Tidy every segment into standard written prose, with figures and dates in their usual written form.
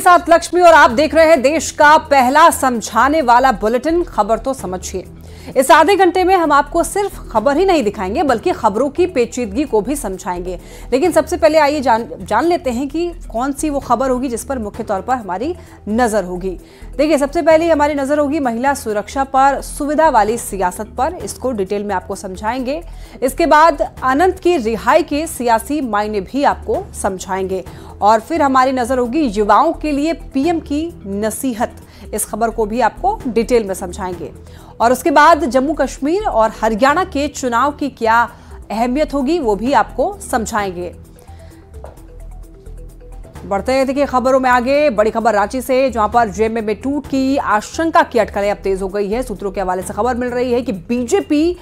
साथ लक्ष्मी और आप देख रहे हैं देश का पहला समझाने वाला बुलेटिन। खबर तो समझिए। इस आधे घंटे में हम आपको सिर्फ खबर ही नहीं दिखाएंगे बल्कि खबरों की पेचीदगी को भी समझाएंगे। लेकिन सबसे पहले आइए जान लेते हैं कि कौन सी वो खबर होगी जिस पर मुख्य तौर पर हमारी नजर होगी। देखिए, सबसे पहले हमारी नजर होगी महिला सुरक्षा पर सुविधा वाली सियासत पर। इसको डिटेल में आपको समझाएंगे। इसके बाद अनंत की रिहाई के सियासी मायने भी आपको समझाएंगे और फिर हमारी नजर होगी युवाओं के लिए पीएम की नसीहत। इस खबर को भी आपको डिटेल में समझाएंगे और उसके बाद जम्मू कश्मीर और हरियाणा के चुनाव की क्या अहमियत होगी वो भी आपको समझाएंगे। बढ़ते हैं देखिए खबरों में आगे। बड़ी खबर रांची से, जहां पर जेएमएम में टूट की आशंका की अटकलें अब तेज हो गई है। सूत्रों के हवाले से खबर मिल रही है कि बीजेपी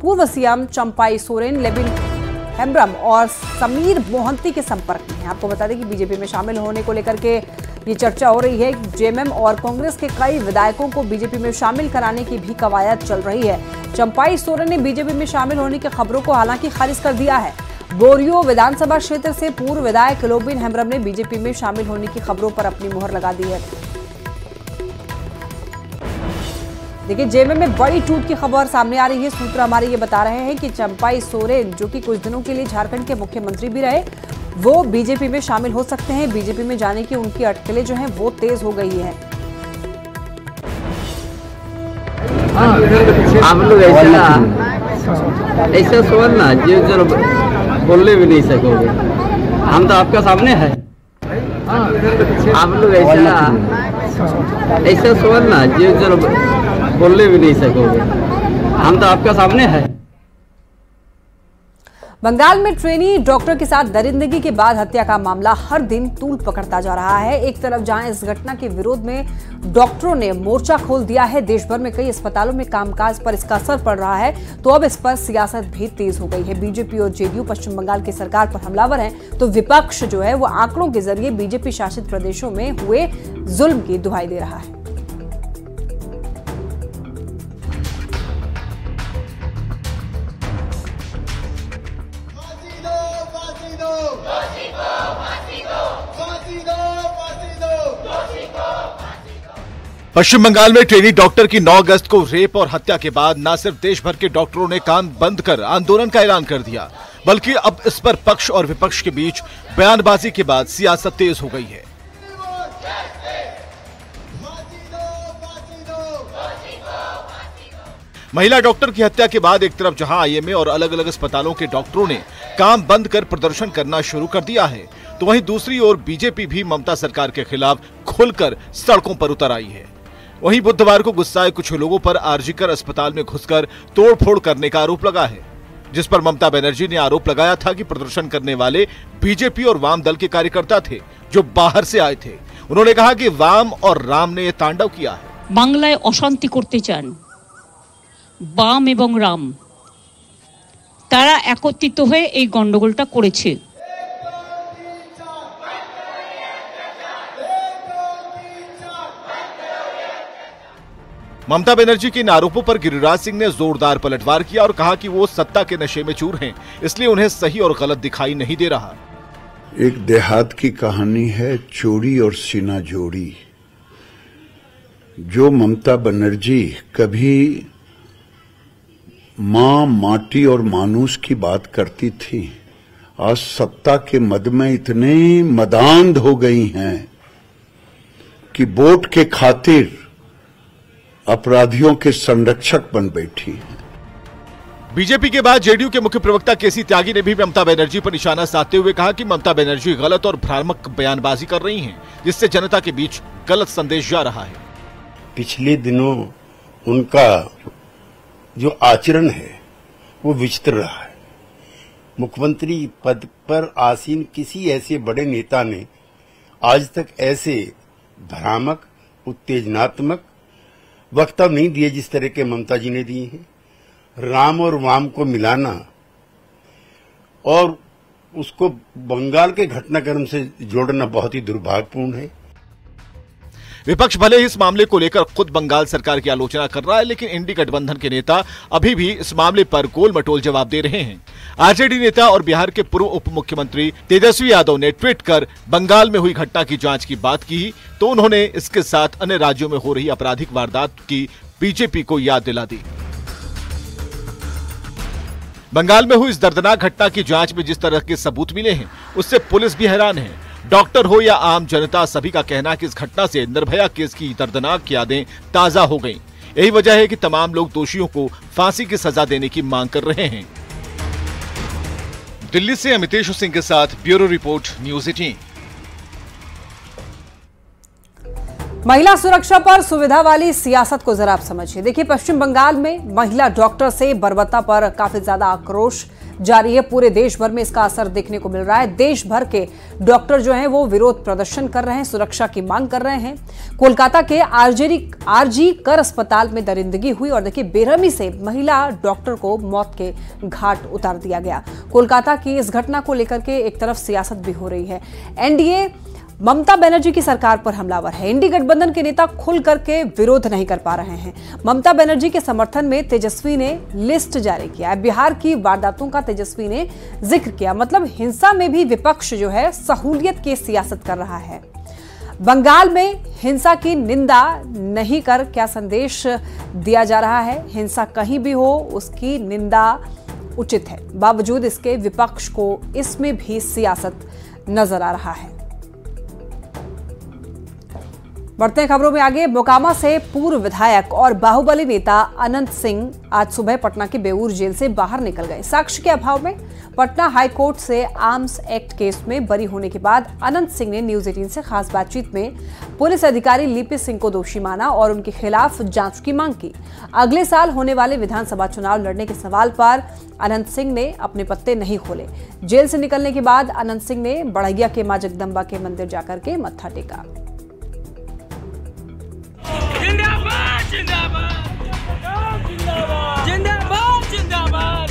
पूर्व सीएम चंपाई सोरेन, लेविन हेम्ब्रम और समीर मोहंती के संपर्क में है। आपको बता दें कि बीजेपी में शामिल होने को लेकर के ये चर्चा हो रही है। जेएमएम और कांग्रेस के कई विधायकों को बीजेपी में शामिल कराने की भी कवायद चल रही है। चंपाई सोरेन ने बीजेपी में शामिल होने की खबरों को हालांकि खारिज कर दिया है। बोरियो विधानसभा क्षेत्र से पूर्व विधायक लेविन हेम्ब्रम ने बीजेपी में शामिल होने की खबरों पर अपनी मुहर लगा दी है। देखिए, जेएमएम में बड़ी टूट की खबर सामने आ रही है। सूत्र हमारे ये बता रहे हैं कि चंपाई सोरेन, जो कि कुछ दिनों के लिए झारखंड के मुख्यमंत्री भी रहे, वो बीजेपी में शामिल हो सकते हैं। बीजेपी में जाने की उनकी अटकलें जो हैं वो तेज हो गई है। आप लोग ऐसा सोचना जो जरा बोलने भी नहीं सकोगे। हम तो आपका सामने है। आप लोग ऐसा सोचना जो जरा बोलने भी नहीं सकोगे। हम तो आपका सामने है। बंगाल में ट्रेनी डॉक्टर के साथ दरिंदगी के बाद हत्या का मामला हर दिन तूल पकड़ता जा रहा है। एक तरफ जहां इस घटना के विरोध में डॉक्टरों ने मोर्चा खोल दिया है, देश भर में कई अस्पतालों में कामकाज पर इसका असर पड़ रहा है, तो अब इस पर सियासत भी तेज हो गई है। बीजेपी और जेडीयू पश्चिम बंगाल की सरकार पर हमलावर हैं, तो विपक्ष जो है वो आंकड़ों के जरिए बीजेपी शासित प्रदेशों में हुए जुल्म की दुहाई दे रहा है। पश्चिम बंगाल में ट्रेनी डॉक्टर की 9 अगस्त को रेप और हत्या के बाद न सिर्फ देश भर के डॉक्टरों ने काम बंद कर आंदोलन का ऐलान कर दिया, बल्कि अब इस पर पक्ष और विपक्ष के बीच बयानबाजी के बाद सियासत तेज हो गई है। महिला डॉक्टर की हत्या के बाद एक तरफ जहां आईएमए और अलग अलग अस्पतालों के डॉक्टरों ने काम बंद कर प्रदर्शन करना शुरू कर दिया है, तो वहीं दूसरी ओर बीजेपी भी ममता सरकार के खिलाफ खुलकर सड़कों पर उतर आई है। वहीं बुधवार को गुस्साए कुछ लोगों पर आरजीकर अस्पताल में घुसकर तोड़फोड़ करने का आरोप लगा है, जिस पर ममता बनर्जी ने आरोप लगाया था कि प्रदर्शन करने वाले बीजेपी और वाम दल के कार्यकर्ता थे जो बाहर से आए थे। उन्होंने कहा कि वाम और राम ने यह तांडव किया है। बांग्लाয় অশান্তি করতে চান বাম এবং রাম, তারা একত্রিত হয়ে এই গন্ডগোলটা করেছে। ममता बनर्जी के इन आरोपों पर गिरिराज सिंह ने जोरदार पलटवार किया और कहा कि वो सत्ता के नशे में चूर हैं, इसलिए उन्हें सही और गलत दिखाई नहीं दे रहा। एक देहात की कहानी है, चोरी और सीना जोड़ी। जो ममता बनर्जी कभी मां, माटी और मानूस की बात करती थी, आज सत्ता के मद में इतने मदांध हो गई हैं कि वोट के खातिर अपराधियों के संरक्षक बन बैठी है। बीजेपी के बाद जेडीयू के मुख्य प्रवक्ता केसी त्यागी ने भी ममता बनर्जी पर निशाना साधते हुए कहा कि ममता बनर्जी गलत और भ्रामक बयानबाजी कर रही हैं, जिससे जनता के बीच गलत संदेश जा रहा है। पिछले दिनों उनका जो आचरण है वो विचित्र रहा है। मुख्यमंत्री पद पर आसीन किसी ऐसे बड़े नेता ने आज तक ऐसे भ्रामक, उत्तेजनात्मक वक्तव्य नहीं दिए जिस तरह के ममता जी ने दिए हैं। राम और वाम को मिलाना और उसको बंगाल के घटनाक्रम से जोड़ना बहुत ही दुर्भाग्यपूर्ण है। विपक्ष भले ही इस मामले को लेकर खुद बंगाल सरकार की आलोचना कर रहा है, लेकिन इंडी गठबंधन के नेता अभी भी इस मामले पर गोल मटोल जवाब दे रहे हैं। आरजेडी नेता और बिहार के पूर्व उप मुख्यमंत्री तेजस्वी यादव ने ट्वीट कर बंगाल में हुई घटना की जांच की बात की, तो उन्होंने इसके साथ अन्य राज्यों में हो रही आपराधिक वारदात की बीजेपी को याद दिला दी। बंगाल में हुई इस दर्दनाक घटना की जांच में जिस तरह के सबूत मिले हैं, उससे पुलिस भी हैरान है। डॉक्टर हो या आम जनता, सभी का कहना है कि इस घटना से निर्भया केस की दर्दनाक यादें ताजा हो गईं। यही वजह है कि तमाम लोग दोषियों को फांसी की सजा देने की मांग कर रहे हैं। दिल्ली से अमितेश सिंह के साथ ब्यूरो रिपोर्ट, न्यूज़ 18। महिला सुरक्षा पर सुविधा वाली सियासत को जरा आप समझिए। देखिए, पश्चिम बंगाल में महिला डॉक्टर से बर्बरता पर काफी ज्यादा आक्रोश जारी है। पूरे देश भर में इसका असर देखने को मिल रहा है। देश भर के डॉक्टर जो हैं वो विरोध प्रदर्शन कर रहे हैं, सुरक्षा की मांग कर रहे हैं। कोलकाता के आरजी कर अस्पताल में दरिंदगी हुई और देखिए, बेरहमी से महिला डॉक्टर को मौत के घाट उतार दिया गया। कोलकाता की इस घटना को लेकर के एक तरफ सियासत भी हो रही है। एनडीए ममता बनर्जी की सरकार पर हमलावर है। इंडी गठबंधन के नेता खुल करके विरोध नहीं कर पा रहे हैं। ममता बनर्जी के समर्थन में तेजस्वी ने लिस्ट जारी किया है। बिहार की वारदातों का तेजस्वी ने जिक्र किया। मतलब हिंसा में भी विपक्ष जो है सहूलियत की सियासत कर रहा है। बंगाल में हिंसा की निंदा नहीं कर क्या संदेश दिया जा रहा है? हिंसा कहीं भी हो उसकी निंदा उचित है। बावजूद इसके विपक्ष को इसमें भी सियासत नजर आ रहा है। बढ़ते हैं खबरों में आगे। मोकामा से पूर्व विधायक और बाहुबली नेता अनंत सिंह आज सुबह पटना के बेऊर जेल से बाहर निकल गए। साक्ष्य के अभाव में पटना हाईकोर्ट से आर्म्स एक्ट केस में बरी होने के बाद अनंत सिंह ने न्यूज़ 18 से खास बातचीत में पुलिस अधिकारी लिपि सिंह को दोषी माना और उनके खिलाफ जांच की मांग की। अगले साल होने वाले विधानसभा चुनाव लड़ने के सवाल पर अनंत सिंह ने अपने पत्ते नहीं खोले। जेल से निकलने के बाद अनंत सिंह ने बढ़ैया के मां जगदम्बा के मंदिर जाकर के मत्था टेका। जिंदाबाद जिंदाबाद जिंदाबाद जिंदाबाद जिंदाबाद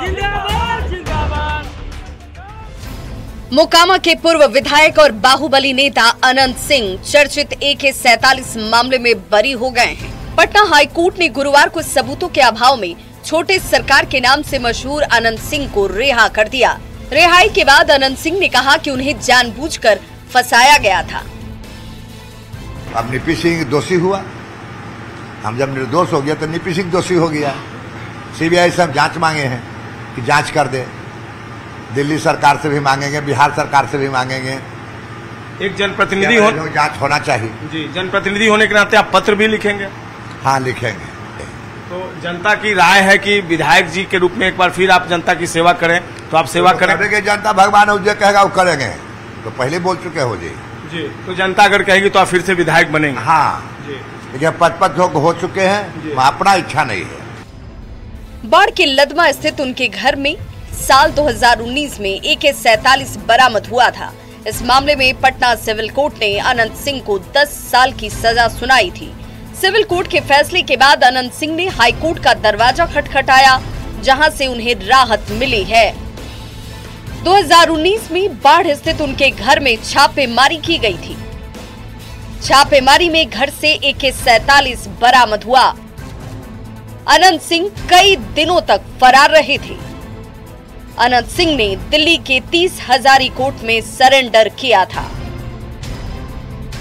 जिंदाबाद जिंदाबाद। मोकामा के पूर्व विधायक और बाहुबली नेता अनंत सिंह चर्चित AK-47 मामले में बरी हो गए हैं। पटना हाईकोर्ट ने गुरुवार को सबूतों के अभाव में छोटे सरकार के नाम से मशहूर अनंत सिंह को रिहा कर दिया। रिहाई के बाद अनंत सिंह ने कहा कि उन्हें जानबूझकर फंसाया गया था। अब निपी सिंह दोषी हुआ, हम जब निर्दोष हो गया तो निपी सिंह दोषी हो गया। सीबीआई से हम जांच मांगे हैं कि जांच कर दे। दिल्ली सरकार से भी मांगेंगे, बिहार सरकार से भी मांगेंगे। एक जनप्रतिनिधि हो, जांच होना चाहिए जी। जनप्रतिनिधि होने के नाते आप पत्र भी लिखेंगे? हाँ, लिखेंगे। तो जनता की राय है कि विधायक जी के रूप में एक बार फिर आप जनता की सेवा करें, तो आप सेवा करेंगे। जनता भगवान जो कहेगा वो करेंगे, तो पहले बोल चुके हो जी। तो जनता अगर कहेगी तो आप फिर से विधायक बनेंगे? हाँ जी। लेकिन 55 लोग हो चुके हैं, अपना इच्छा नहीं है। बाढ़ के लदमा स्थित उनके घर में साल 2019 में AK-47 बरामद हुआ था। इस मामले में पटना सिविल कोर्ट ने अनंत सिंह को 10 साल की सजा सुनाई थी। सिविल कोर्ट के फैसले के बाद अनंत सिंह ने हाईकोर्ट का दरवाजा खटखटाया, जहां से उन्हें राहत मिली है। 2019 में बाढ़ स्थित उनके घर में छापेमारी की गई थी। छापेमारी में घर से AK-47 बरामद हुआ। अनंत सिंह कई दिनों तक फरार रहे थे। अनंत सिंह ने दिल्ली के 30 हजारी कोर्ट में सरेंडर किया था।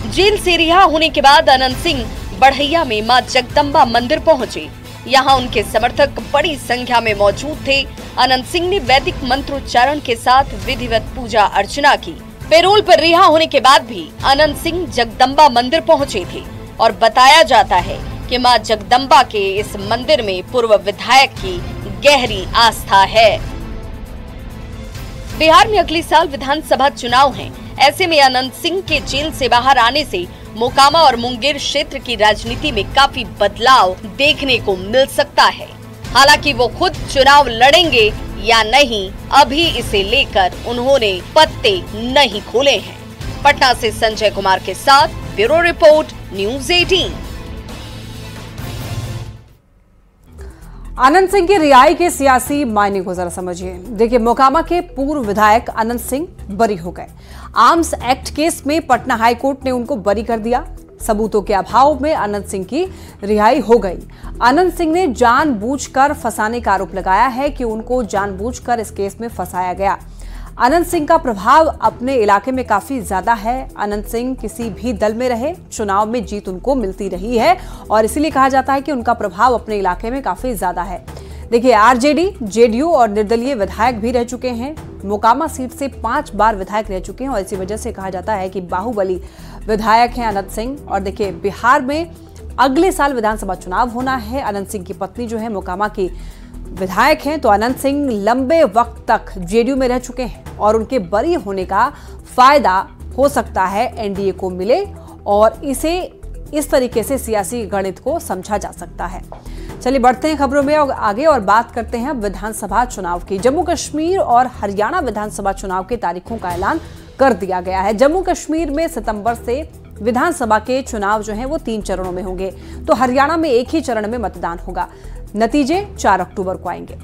जेल से रिहा होने के बाद अनंत सिंह बढ़ैया में मां जगदम्बा मंदिर पहुंचे। यहां उनके समर्थक बड़ी संख्या में मौजूद थे। अनंत सिंह ने वैदिक मंत्रोच्चारण के साथ विधिवत पूजा अर्चना की। पैरोल पर रिहा होने के बाद भी अनंत सिंह जगदम्बा मंदिर पहुंचे थे और बताया जाता है कि मां जगदम्बा के इस मंदिर में पूर्व विधायक की गहरी आस्था है। बिहार में अगले साल विधानसभा चुनाव हैं। ऐसे में अनंत सिंह के जेल से बाहर आने से मोकामा और मुंगेर क्षेत्र की राजनीति में काफी बदलाव देखने को मिल सकता है। हालांकि वो खुद चुनाव लड़ेंगे या नहीं, अभी इसे लेकर उन्होंने पत्ते नहीं खोले हैं। पटना से संजय कुमार के साथ bureau report, news 18। Anand Singh की रिहाई के सियासी मायने को जरा समझिए। देखिए, मोकामा के पूर्व विधायक आनंद सिंह बरी हो गए। आर्म्स एक्ट केस में पटना हाई कोर्ट ने उनको बरी कर दिया। सबूतों के अभाव में आनंद सिंह की रिहाई हो गई। आनंद सिंह ने जानबूझकर फंसाने का आरोप लगाया है कि उनको जानबूझकर इस केस में फंसाया गया। आनंद सिंह का प्रभाव अपने इलाके में काफी ज्यादा है। आनंद सिंह किसी भी दल में रहे, चुनाव में जीत उनको मिलती रही है और इसीलिए कहा जाता है कि उनका प्रभाव अपने इलाके में काफी ज्यादा है। देखिए, आरजेडी, जेडीयू और निर्दलीय विधायक भी रह चुके हैं। मोकामा सीट से 5 बार विधायक रह चुके हैं और इसी वजह से कहा जाता है कि बाहुबली विधायक हैं आनंद सिंह। और देखिए, बिहार में अगले साल विधानसभा चुनाव होना है। आनंद सिंह की पत्नी जो है मोकामा की विधायक हैं, तो आनंद सिंह लंबे वक्त तक जेडीयू में रह चुके हैं और उनके बरी होने का फायदा हो सकता है एनडीए को मिले और इसे इस तरीके से सियासी गणित को समझा जा सकता है। चलिए बढ़ते हैं खबरों में आगे और बात करते हैं विधानसभा चुनाव की। जम्मू कश्मीर और हरियाणा विधानसभा चुनाव की तारीखों का ऐलान कर दिया गया है। जम्मू कश्मीर में सितंबर से विधानसभा के चुनाव जो हैं वो 3 चरणों में होंगे, तो हरियाणा में एक ही चरण में मतदान होगा। नतीजे 4 अक्टूबर को आएंगे।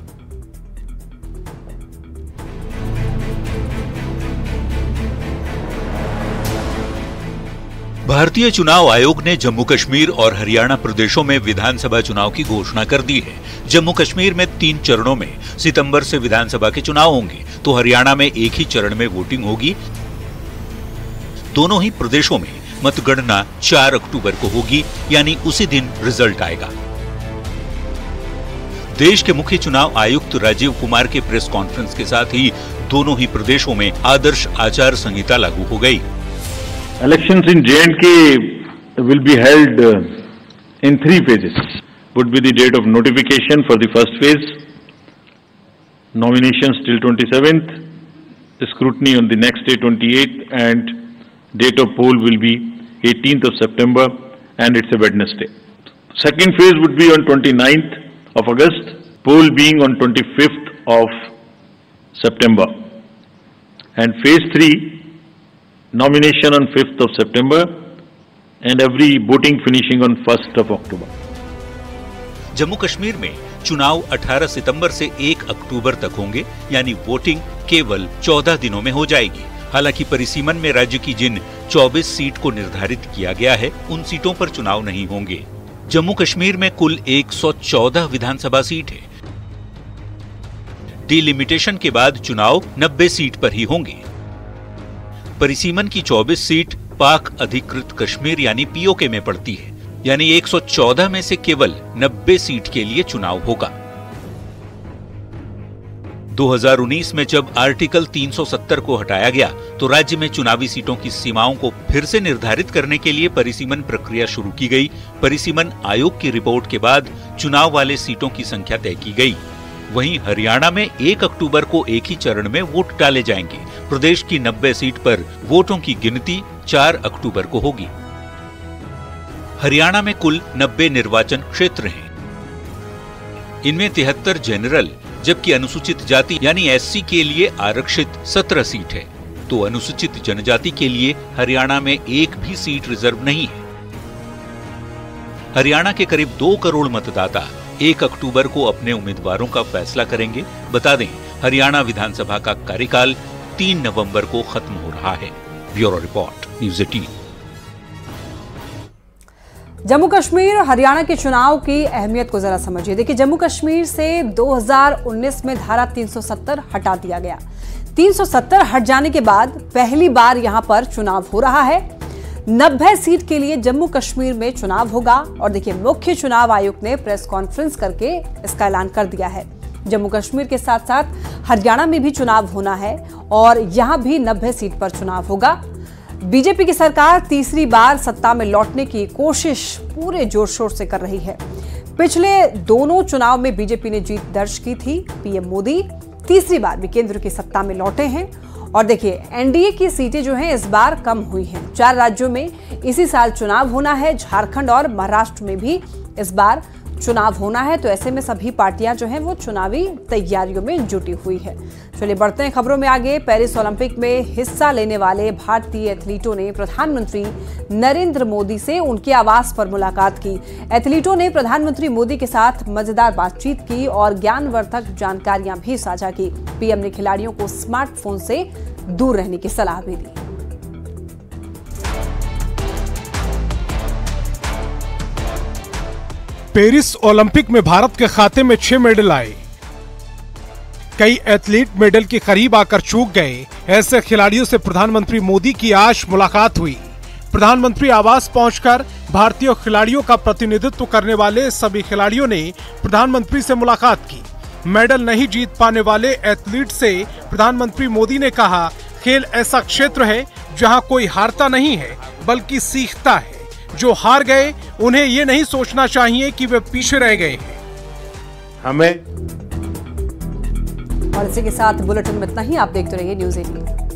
भारतीय चुनाव आयोग ने जम्मू कश्मीर और हरियाणा प्रदेशों में विधानसभा चुनाव की घोषणा कर दी है। जम्मू कश्मीर में 3 चरणों में सितंबर से विधानसभा के चुनाव होंगे, तो हरियाणा में एक ही चरण में वोटिंग होगी। दोनों ही प्रदेशों में मतगणना 4 अक्टूबर को होगी, यानी उसी दिन रिजल्ट आएगा। देश के मुख्य चुनाव आयुक्त राजीव कुमार के प्रेस कॉन्फ्रेंस के साथ ही दोनों ही प्रदेशों में आदर्श आचार संहिता लागू हो गई। Elections in J&K will be held in 3 phases. Would be the date of notification for the first phase, nominations till 27th, scrutiny on the next day 28th, and date of poll will be 18th of September, and it's a Wednesday. Second phase would be on 29th of August, poll being on 25th of September, and phase 3. Nomination on 5th of September and every voting finishing on 1st of October. Jammu Kashmir में चुनाव 18 सितंबर से 1 अक्टूबर तक होंगे, यानी voting केवल 14 दिनों में हो जाएगी। हालांकि परिसीमन में राज्य की जिन 24 सीट को निर्धारित किया गया है, उन सीटों पर चुनाव नहीं होंगे। जम्मू कश्मीर में कुल 114 विधानसभा सीट है। डिलिमिटेशन के बाद चुनाव 90 सीट पर ही होंगे। परिसीमन की 24 सीट पाक अधिकृत कश्मीर यानी पीओके में पड़ती है, यानी 114 में से केवल 90 सीट के लिए चुनाव होगा। 2019 में जब आर्टिकल 370 को हटाया गया, तो राज्य में चुनावी सीटों की सीमाओं को फिर से निर्धारित करने के लिए परिसीमन प्रक्रिया शुरू की गई। परिसीमन आयोग की रिपोर्ट के बाद चुनाव वाले सीटों की संख्या तय की गई। वहीं हरियाणा में 1 अक्टूबर को एक ही चरण में वोट डाले जाएंगे। प्रदेश की 90 सीट पर वोटों की गिनती 4 अक्टूबर को होगी। हरियाणा में कुल 90 निर्वाचन क्षेत्र हैं। इनमें 73 जनरल, जबकि अनुसूचित जाति यानी एससी के लिए आरक्षित 17 सीट है, तो अनुसूचित जनजाति के लिए हरियाणा में एक भी सीट रिजर्व नहीं है। हरियाणा के करीब 2 करोड़ मतदाता 1 अक्टूबर को अपने उम्मीदवारों का फैसला करेंगे। बता दें, हरियाणा विधानसभा का कार्यकाल 3 नवंबर को खत्म हो रहा है। Bureau report, news 18। Jammu Kashmir और हरियाणा के चुनाव की अहमियत को जरा समझिए। देखिए, जम्मू कश्मीर से 2019 में धारा 370 हटा दिया गया। 370 हट जाने के बाद पहली बार यहां पर चुनाव हो रहा है। 90 सीट के लिए जम्मू कश्मीर में चुनाव होगा और देखिए, मुख्य चुनाव आयुक्त ने प्रेस कॉन्फ्रेंस करके इसका ऐलान कर दिया है। जम्मू कश्मीर के साथ साथ हरियाणा में भी चुनाव होना है और यहां भी 90 सीट पर चुनाव होगा। बीजेपी की सरकार तीसरी बार सत्ता में लौटने की कोशिश पूरे जोर शोर से कर रही है। पिछले दोनों चुनाव में बीजेपी ने जीत दर्ज की थी। पीएम मोदी तीसरी बार भी केंद्र की सत्ता में लौटे हैं और देखिए, एनडीए की सीटें जो हैं इस बार कम हुई हैं। 4 राज्यों में इसी साल चुनाव होना है। झारखंड और महाराष्ट्र में भी इस बार चुनाव होना है, तो ऐसे में सभी पार्टियां जो हैं वो चुनावी तैयारियों में जुटी हुई है। चलिए बढ़ते हैं खबरों में आगे। पेरिस ओलंपिक में हिस्सा लेने वाले भारतीय एथलीटों ने प्रधानमंत्री नरेंद्र मोदी से उनके आवास पर मुलाकात की। एथलीटों ने प्रधानमंत्री मोदी के साथ मजेदार बातचीत की और ज्ञानवर्धक जानकारियां भी साझा की। पीएम ने खिलाड़ियों को स्मार्टफोन से दूर रहने की सलाह भी दी। पेरिस ओलंपिक में भारत के खाते में 6 मेडल आए। कई एथलीट मेडल के करीब आकर चूक गए। ऐसे खिलाड़ियों से प्रधानमंत्री मोदी की आज मुलाकात हुई। प्रधानमंत्री आवास पहुंचकर भारतीय खिलाड़ियों का प्रतिनिधित्व करने वाले सभी खिलाड़ियों ने प्रधानमंत्री से मुलाकात की। मेडल नहीं जीत पाने वाले एथलीट से प्रधानमंत्री मोदी ने कहा, खेल ऐसा क्षेत्र है जहां कोई हारता नहीं है बल्कि सीखता है। जो हार गए उन्हें ये नहीं सोचना चाहिए कि वे पीछे रह गए हैं। और इसी के साथ बुलेटिन में इतना ही। आप देखते रहिए न्यूज़ 18।